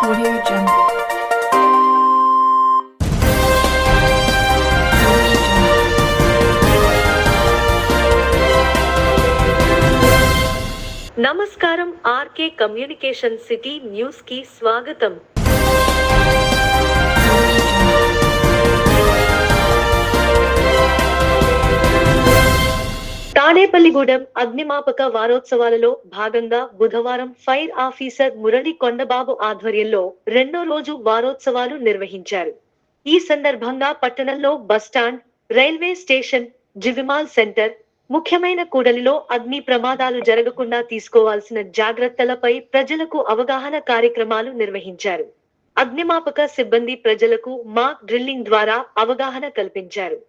Audio Jungle. నమస్కారం. RK communication city news కి స్వాగతం. తాడేపల్లిగూడెం అగ్నిమాపక వారోత్సవాలలో భాగంగా బుధవారం ఫైర్ ఆఫీసర్ మురళి కొండబాబు ఆధ్వర్యంలో రెండో రోజు వారోత్సవాలు నిర్వహించారు. ఈ సందర్భంగా పట్టణంలో బస్టాండ్, రైల్వే స్టేషన్, జివిమాల్ సెంటర్, ముఖ్యమైన కూడలిలో అగ్ని ప్రమాదాలు జరగకుండా తీసుకోవాల్సిన జాగ్రత్తలపై ప్రజలకు అవగాహన కార్యక్రమాలు నిర్వహించారు. అగ్నిమాపక సిబ్బంది ప్రజలకు మాక్ డ్రిల్లింగ్ ద్వారా అవగాహన కల్పించారు.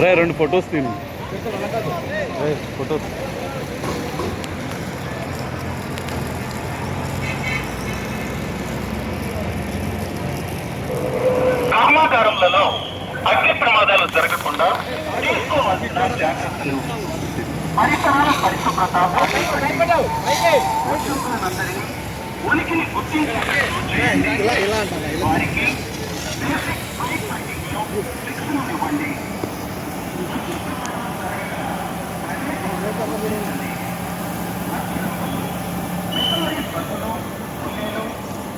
రే రెండు ఫొటోస్ తీను ఫొటోస్ కర్మాగారంలో అగ్ని ప్రమాదాలు జరగకుండా తీసుకోవాల్సిన జాగ్రత్తలు, పరిసరాల పరిశుభ్రత, ఉద్యోగులందరినీ ఉనికిని గుర్తించి వారికి బేసిక్ ఫైర్ ఫైటింగ్లో శిక్షణ ఇవ్వండి.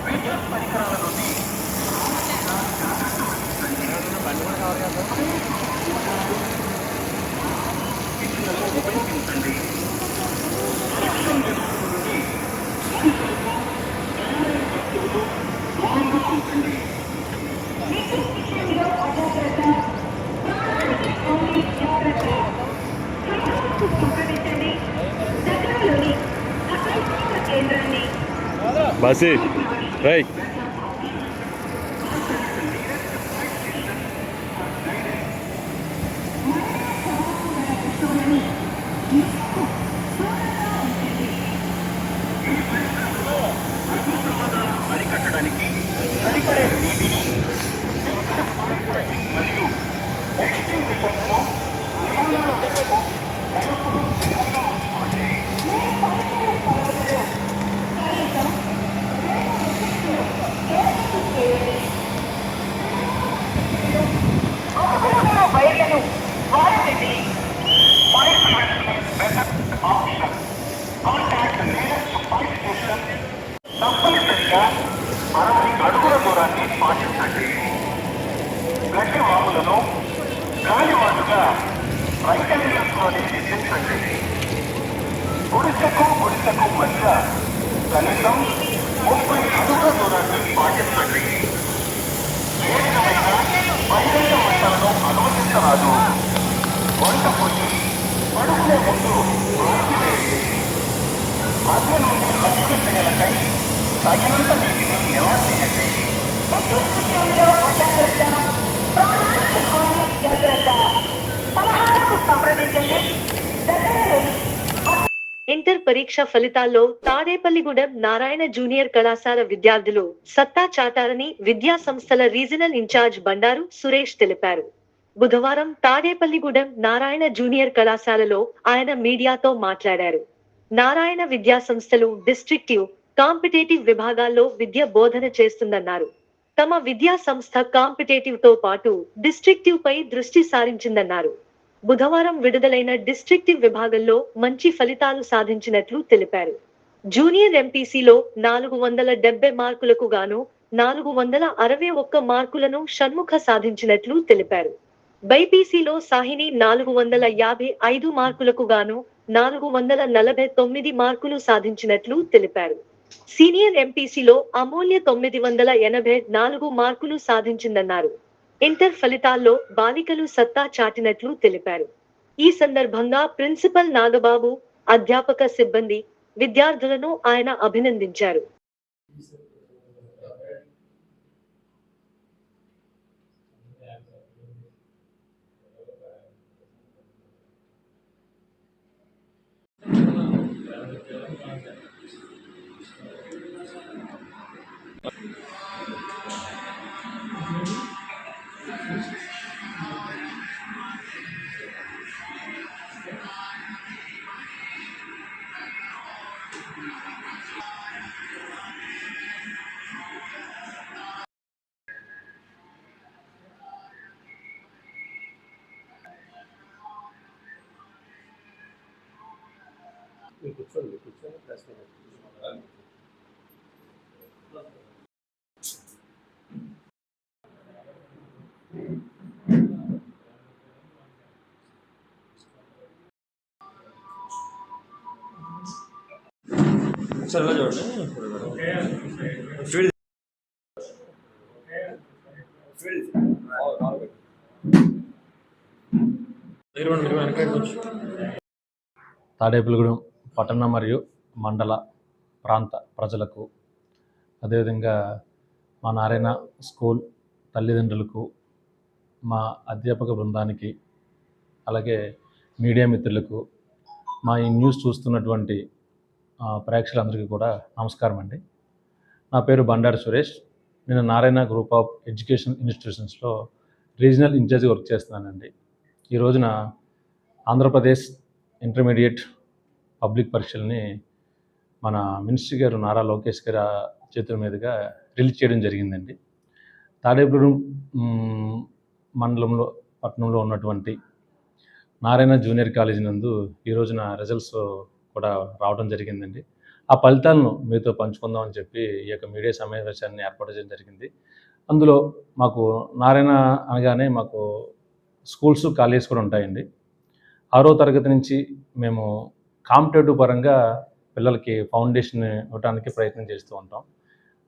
విద్యుత్ పరికరాల నుండి ఉపయోగించండి. బాసి రై అరికట్టడానికి సరిపడే నీటిని మరియు ఎక్స్టింగ్విషర్లను వైర్లను వారండి. Fire prevention option contact leaders fire station. తప్పనిసరిగా 60 అడుగుల దూరాన్ని పాటించండి. గట్టి వాములను గాలివాటుగా రైతన్యంలోనే నిర్మించండి. గుడిసెకు మధ్య కనీసం 30 అడుగుల దూరాన్ని పాటించండి. ఏ విధమైన బహిరంగ మంటలను అనుమతించరాదు. వంట పొయ్యి పడుకునే ముందు ఆర్పివేయండి. మధ్య నుండి అగ్నిశయలకై తగినంత నీటిని నిల్వ చేయండి. ఇంటర్ పరీక్ష ఫలితాల్లో తాడేపల్లిగూడెం నారాయణ జూనియర్ కళాశాల విద్యార్థులు సత్తా చాటారని విద్యా సంస్థల రీజనల్ ఇన్ఛార్జ్ బండారు సురేష్ తెలిపారు. బుధవారం తాడేపల్లిగూడెం నారాయణ జూనియర్ కళాశాలలో ఆయన మీడియాతో మాట్లాడారు. నారాయణ విద్యా సంస్థలు డిస్ట్రిక్టివ్, కాంపిటేటివ్ విభాగాల్లో విద్య బోధన చేస్తుందన్నారు. తమ విద్యా సంస్థ కాంపిటేటివ్ తో పాటు డిస్ట్రిక్టివ్ పై దృష్టి సారించిందన్నారు. బుధవారం విడుదలైన డిస్ట్రిక్టివ్ విభాగంలో మంచి ఫలితాలు సాధించినట్లు తెలిపారు. జూనియర్ ఎంపీసీలో 470 మార్కులకు గాను 461 మార్కులను షణ్ముఖ సాధించినట్లు తెలిపారు. బైపీసీలో సాహిని 455 మార్కులకు గాను 449 మార్కులు సాధించినట్లు తెలిపారు. సీనియర్ ఎంపీసీలో అమూల్య 984 మార్కులు సాధించిందన్నారు. ఇంటర్ ఫలితాల్లో బాలికలు సత్తా చాటినట్లు తెలిపారు. ఈ సందర్భంగా ప్రిన్సిపల్ నాగబాబు, అధ్యాపక సిబ్బంది, విద్యార్థులను ఆయన అభినందించారు. తాడేపల్లిగూడెం పట్టణ మరియు మండల ప్రాంత ప్రజలకు, అదేవిధంగా మా నారాయణ స్కూల్ తల్లిదండ్రులకు, మా అధ్యాపక బృందానికి, అలాగే మీడియా మిత్రులకు, మా ఈ న్యూస్ చూస్తున్నటువంటి ప్రేక్షకులందరికీ కూడా నమస్కారం అండి. నా పేరు బండారు సురేష్. నేను నారాయణ గ్రూప్ ఆఫ్ ఎడ్యుకేషన్ ఇన్స్టిట్యూషన్స్లో రీజనల్ ఇన్ఛార్జ్ వర్క్ చేస్తున్నానండి. ఈ రోజున ఆంధ్రప్రదేశ్ ఇంటర్మీడియట్ పబ్లిక్ పరీక్షల్ని మన మినిస్టర్ గారు నారా లోకేష్ గారి చేతుల మీదుగా రిలీజ్ చేయడం జరిగిందండి. తాడేపల్లిగూడెం మండలంలో పట్టణంలో ఉన్నటువంటి నారాయణ జూనియర్ కాలేజీ నందు ఈ రోజున రిజల్ట్స్ కూడా రావడం జరిగిందండి. ఆ ఫలితాలను మీతో పంచుకుందామని చెప్పి ఈ యొక్క మీడియా సమావేశాన్ని ఏర్పాటు చేయడం జరిగింది. అందులో మాకు నారాయణ అనగానే మాకు స్కూల్స్, కాలేజెస్ కూడా ఉంటాయండి. 6వ తరగతి నుంచి మేము కాంపిటేటివ్ పరంగా పిల్లలకి ఫౌండేషన్ ఇవ్వడానికి ప్రయత్నం చేస్తూ ఉంటాం.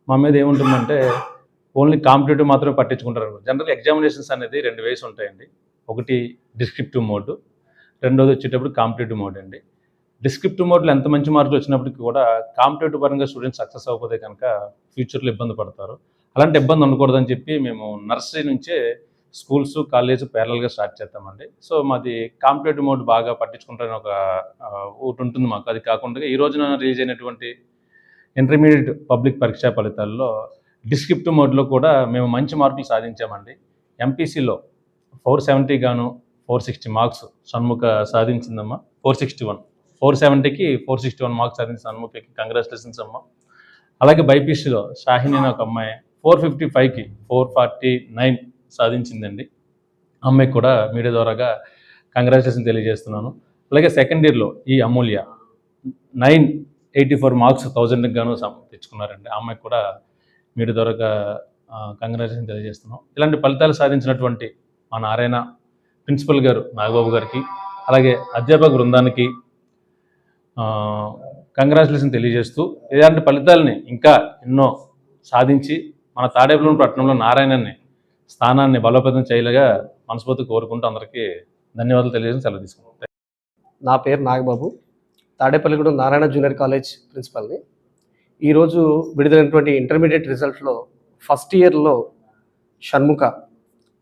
మా మీద ఏముంటుందంటే ఓన్లీ కాంపిటేటివ్ మాత్రమే పట్టించుకుంటారు. జనరల్ ఎగ్జామినేషన్స్ అనేది 2 వేస్ ఉంటాయండి. ఒకటి డిస్క్రిప్టివ్ మోడ్, రెండోది వచ్చేటప్పుడు కాంపిటేటివ్ మోడ్ అండి. డిస్క్రిప్టివ్ మోడ్లో ఎంత మంచి మార్కులు వచ్చినప్పటికీ కూడా కాంపిటేటివ్ పరంగా స్టూడెంట్స్ సక్సెస్ అవ్వకపోతే కనుక ఫ్యూచర్లో ఇబ్బంది పడతారు. అలాంటి ఇబ్బంది ఉండకూడదని చెప్పి మేము నర్సరీ నుంచే స్కూల్స్, కాలేజ్ ప్యారలల్గా స్టార్ట్ చేస్తామండి. సో మాది కాంపిటేటివ్ మోడ్ బాగా పట్టించుకుంటారని ఒకటి ఉంటుంది మాకు. అది కాకుండా ఈ రోజున రిలీజ్ అయినటువంటి ఇంటర్మీడియట్ పబ్లిక్ పరీక్షా ఫలితాల్లో డిస్క్రిప్టివ్ మోడ్లో కూడా మేము మంచి మార్కులు సాధించామండి. ఎంపీసీలో 470 గాను 460 మార్క్స్ షణ్ముఖ సాధించిందమ్మా. 461, 470కి 461 మార్క్స్ సాధించిన షణ్ముఖకి కంగ్రాచులేషన్స్ అమ్మా. అలాగే బైపీసీలో షాహిని అనే ఒక అమ్మాయి 455కి 449 సాధించిందండి. అమ్మాయికి కూడా మీడియా ద్వారాగా కంగ్రాచులేషన్ తెలియజేస్తున్నాను. అలాగే సెకండ్ ఇయర్లో ఈ అమూల్య 984 మార్క్స్ 1000కి గాను తెచ్చుకున్నారండి. ఆ అమ్మాయికి కూడా మీడియా ద్వారాగా కంగ్రాచులేషన్ తెలియజేస్తున్నాం. ఇలాంటి ఫలితాలు సాధించినటువంటి మా నారాయణ ప్రిన్సిపల్ గారు నాగబాబు గారికి, అలాగే అధ్యాపక బృందానికి కంగ్రాచులేషన్ తెలియజేస్తూ ఇలాంటి ఫలితాలని ఇంకా ఎన్నో సాధించి మన తాడేపల్లిగూడెం పట్టణంలో నారాయణని స్థానాన్ని బలోపేతం చేయలేగా మనస్ఫూర్తి కోరుకుంటూ అందరికీ ధన్యవాదాలు తెలియజేసి సెలవు తీసుకుంటాం. నా పేరు నాగబాబు, తాడేపల్లిగూడెం నారాయణ జూనియర్ కాలేజ్ ప్రిన్సిపల్ని. ఈరోజు విడుదలైనటువంటి ఇంటర్మీడియట్ రిజల్ట్లో ఫస్ట్ ఇయర్లో షణ్ముఖ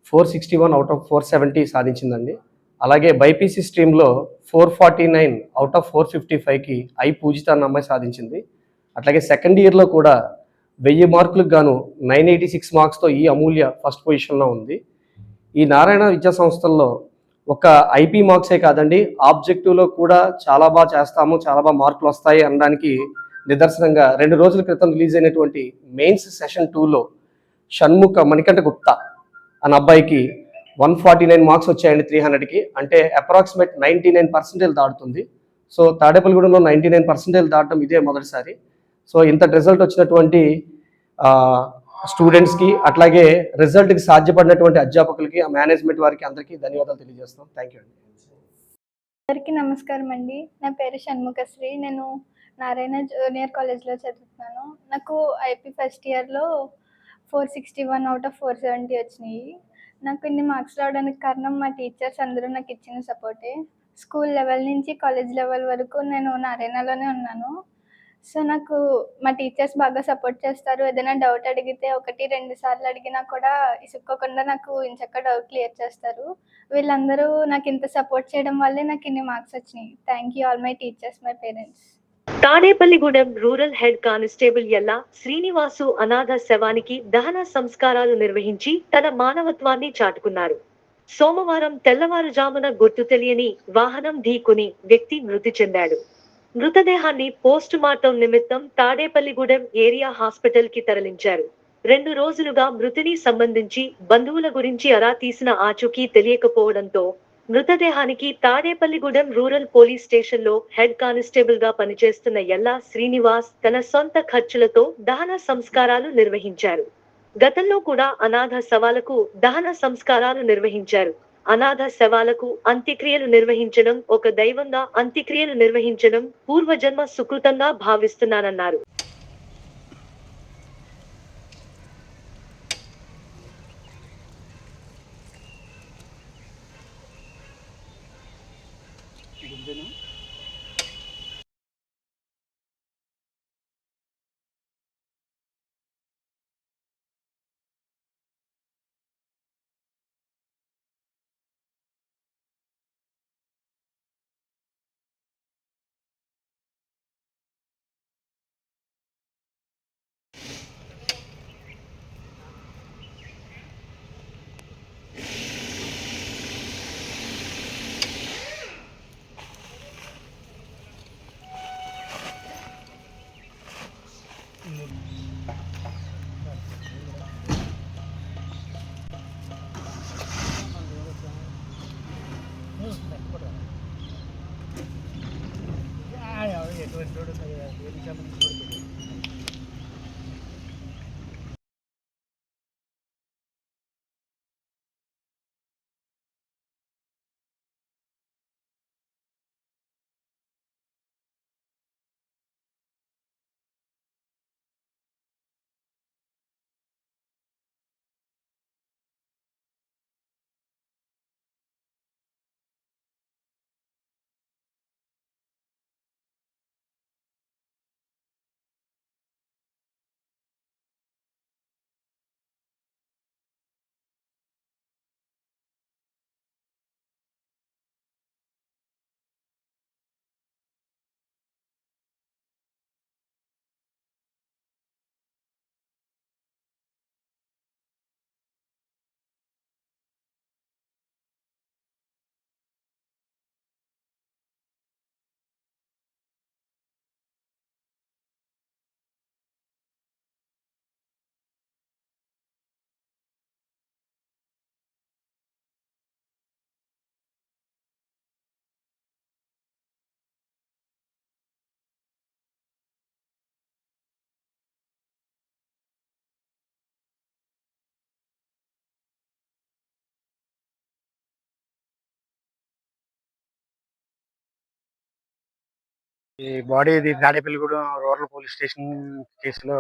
461 అవుట్ ఆఫ్ 470 సాధించిందండి. అలాగే బైపీసీ స్ట్రీమ్లో 449 అవుట్ ఆఫ్ 455కి ఐ పూజిత అన్న అమ్మాయి సాధించింది. అట్లాగే సెకండ్ ఇయర్లో కూడా 1000 మార్కులకు గాను 986 మార్క్స్తో ఈ అమూల్య ఫస్ట్ పొజిషన్లో ఉంది. ఈ నారాయణ విద్యా సంస్థల్లో ఒక ఐపీ మార్క్సే కాదండి, ఆబ్జెక్టివ్లో కూడా చాలా బాగా చేస్తాము, చాలా బాగా మార్కులు వస్తాయి అనడానికి నిదర్శనంగా 2 రోజుల క్రితం రిలీజ్ అయినటువంటి మెయిన్స్ సెషన్ 2లో షణ్ముఖ మణికంఠ గుప్తా అన్న అబ్బాయికి 149 మార్క్స్ వచ్చాయండి 300కి. అంటే అప్రాక్సిమేట్ 99% దాటుతుంది. సో తాడేపల్లిగూడెంలో 99% దాటడం ఇదే మొదటిసారి. సో ఇంత రిజల్ట్ వచ్చినటువంటి స్టూడెంట్స్కి, అట్లాగే రిజల్ట్కి సాధ్యపడినటువంటి అధ్యాపకులకి, ఆ మేనేజ్మెంట్ వారికి అందరికీ ధన్యవాదాలు తెలియజేస్తున్నాం. థ్యాంక్ యూ అండి. అందరికీ నమస్కారం అండి. నా పేరు షణ్ముఖశ్రీ. నేను నారాయణ జూనియర్ కాలేజ్లో చదువుతున్నాను. నాకు ఐపీ ఫస్ట్ ఇయర్లో 461 అవుట్ ఆఫ్ 470 వచ్చినాయి. నాకు ఇన్ని మార్క్స్ రావడానికి కారణం మా టీచర్స్ అందరూ నాకు ఇచ్చిన సపోర్టే. స్కూల్ లెవెల్ నుంచి కాలేజ్ లెవెల్ వరకు నేను నారాయణలోనే ఉన్నాను. సో, నాకు మా టీచర్స్ బాగా సపోర్ట్ చేస్తారు. ఏదైనా డౌట్ అడిగితే 1, 2 సార్లు అడిగినా కూడా ఇసుక్కోకుండా నాకు ఎంచక్కా డౌట్ క్లియర్ చేస్తారు. వీళ్ళందరూ నాకింత సపోర్ట్ చేయడం వల్లే నాకిన్ని మార్క్స్ వచ్చినియి. Thank you all my teachers, my parents. Tadepalligudem rural head constable Yalla Srinivasu అనాథ శవానికి దహన సంస్కారాలు నిర్వహించి తన మానవత్వాన్ని చాటుకున్నారు. సోమవారం తెల్లవారుజామున గుర్తు తెలియని వాహనం ఢీకొని వ్యక్తి మృతి చెందాడు. మృతదేహాన్ని పోస్టుమార్టం నిమిత్తం తాడేపల్లిగూడెం ఏరియా హాస్పిటల్ కి తరలించారు. 2 రోజులుగా మృతిని సంబంధించి బంధువుల గురించి ఆరా తీసిన ఆచూకీ తెలియకపోవడంతో మృతదేహానికి తాడేపల్లిగూడెం రూరల్ పోలీస్ స్టేషన్లో హెడ్ కానిస్టేబుల్ గా పనిచేస్తున్న యల్లా శ్రీనివాస్ తన సొంత ఖర్చులతో దహన సంస్కారాలు నిర్వహించారు. గతంలో కూడా అనాథ శవాలకు దహన సంస్కారాలు నిర్వహించారు. అనాథ శవాలకు అంత్యక్రియలు నిర్వహించడం ఒక దైవంగా అంత్యక్రియలు నిర్వహించడం పూర్వజన్మ సుకృతంగా భావిస్తున్నానన్నారు. ఈ బాడీ ఇది తాడేపల్లిగూడెం రూరల్ పోలీస్ స్టేషన్ కేసులో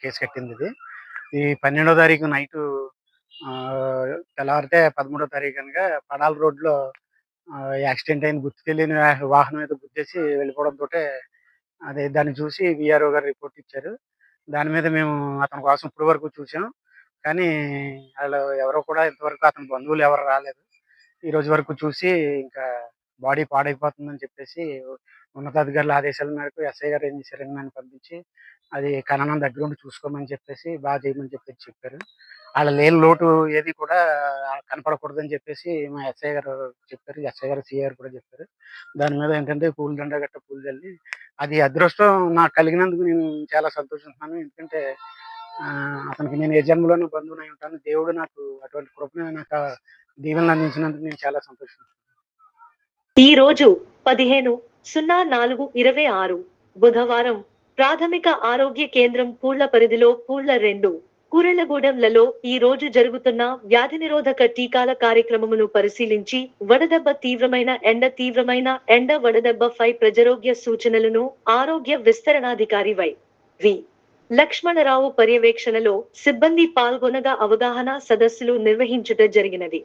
కేసు కట్టింది ఇది. ఈ 12వ తారీఖు నైటు తెల్లవారితే 13వ తారీఖు కనుక పడాల రోడ్లో యాక్సిడెంట్ అయిన గుర్తు తెలియని వాహనం మీద గుద్దేసి వెళ్ళిపోవడంతో అదే దాన్ని చూసి విఆర్ఓ గారు రిపోర్ట్ ఇచ్చారు. దాని మీద మేము అతని కోసం ఇప్పటి వరకు చూసాం. కానీ వాళ్ళు ఎవరో కూడా ఇంతవరకు అతని బంధువులు ఎవరు రాలేదు. ఈ రోజు వరకు చూసి ఇంకా బాడీ పాడైపోతుందని చెప్పేసి ఉన్నతాధికారుల ఆదేశాల మేరకు ఎస్ఐ గారు ఏం చేశారంటే నన్ను పంపించి అది ఖననం దగ్గరుండి చూసుకోమని చెప్పేసి బాగా చేయమని చెప్పేసి చెప్పారు. వాళ్ళ లేని లోటు ఏది కూడా కనపడకూడదని చెప్పేసి మా ఎస్ఐ గారు చెప్పారు. ఎస్ఐ గారు, సిఐ గారు కూడా చెప్పారు. దాని మీద ఏంటంటే పూలదండ గట్ట పూలు చల్లి అది అదృష్టం నాకు కలిగినందుకు నేను చాలా సంతోషిస్తున్నాను. ఎందుకంటే అతనికి నేను ఏ జన్మలోనూ బంధువునై ఉంటాను. దేవుడు నాకు అటువంటి కృపను నాకు దీవెనలు అందించినందుకు నేను చాలా సంతోషిస్తున్నాను. ఈ రోజు 15/04/26 బుధవారం ప్రాథమిక ఆరోగ్య కేంద్రం పూళ్ల పరిధిలో పూళ్ల 2, కూరలగూడెంలలో ఈ రోజు జరుగుతున్న వ్యాధి నిరోధక టీకాల కార్యక్రమమును పరిశీలించి తీవ్రమైన ఎండ వడదెబ్బ 5 ప్రజారోగ్య సూచనలను ఆరోగ్య విస్తరణాధికారి వై. లక్ష్మణరావు పర్యవేక్షణలో సిబ్బంది పాల్గొనగా అవగాహన సదస్సులు నిర్వహించుట జరిగినది.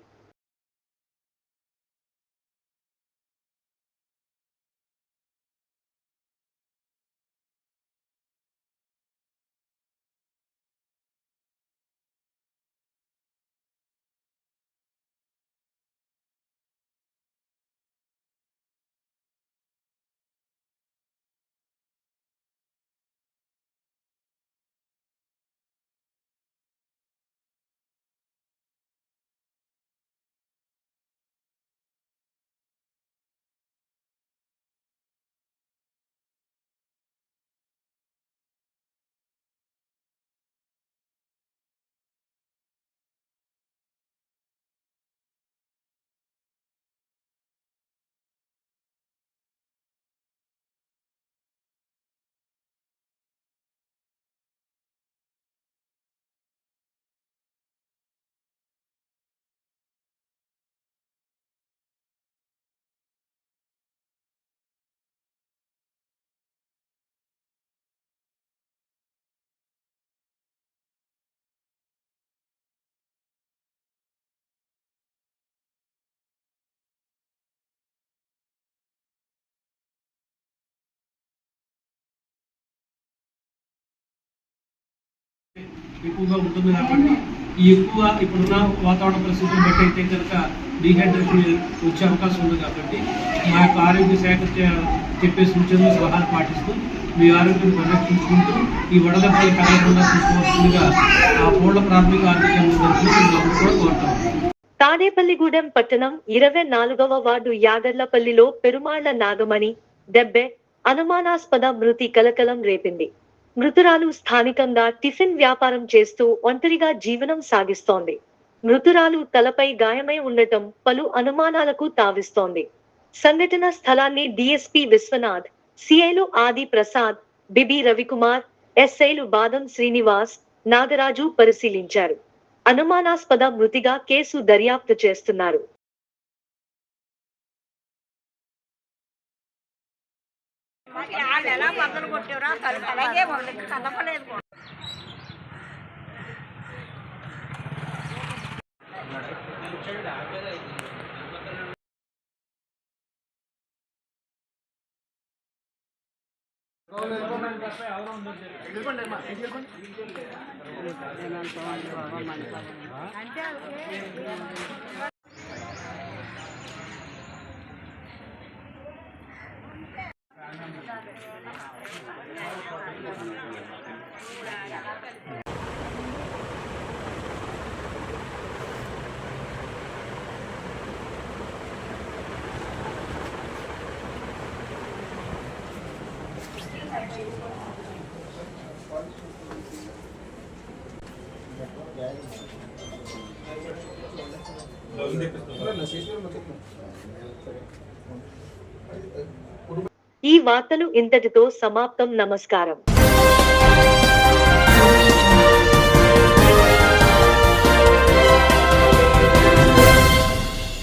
ఎక్కువగా ఉంటుంది కాబట్టి ఈ ఎక్కువ ఇప్పుడున్న వాతావరణ పరిస్థితులను బట్టి అయితే కనుక డీహైడ్రేషన్ వచ్చే అవకాశం ఉంది కాబట్టి మా యొక్క ఆరోగ్య శాఖ చెప్పే సూచనలు సలహాలు పాటిస్తూ మీ ఆరోగ్యం పరిరక్షించుకుంటూ ఈ వడదెబ్బలు కలగకుండా చూసుకోవాల్సిందిగా ఆ పూర్ణ ప్రాథమిక ఆరోగ్య కేంద్రం కూడా కోరుతాం. తాడేపల్లిగూడెం పట్టణం 24వ వార్డు యాగర్లపల్లిలో పెరుమాళ్ల నాగమణి 70 అనుమానాస్పద మృతి కలకలం రేపింది. మృతురాలు స్థానికంగా టిఫిన్ వ్యాపారం చేస్తూ ఒంటరిగా జీవనం సాగిస్తోంది. మృతురాలు తలపై గాయమై ఉండటం పలు అనుమానాలకు తావిస్తోంది. సంఘటన స్థలాన్ని డీఎస్పీ విశ్వనాథ్, సిఐలు ఆది ప్రసాద్, బిబి రవికుమార్, ఎస్ఐలు బాదం శ్రీనివాస్, నాగరాజు పరిశీలించారు. అనుమానాస్పద మృతిగా కేసు దర్యాప్తు చేస్తున్నారు. ఈ వార్తలు ఇంతటితో సమాప్తం. నమస్కారం.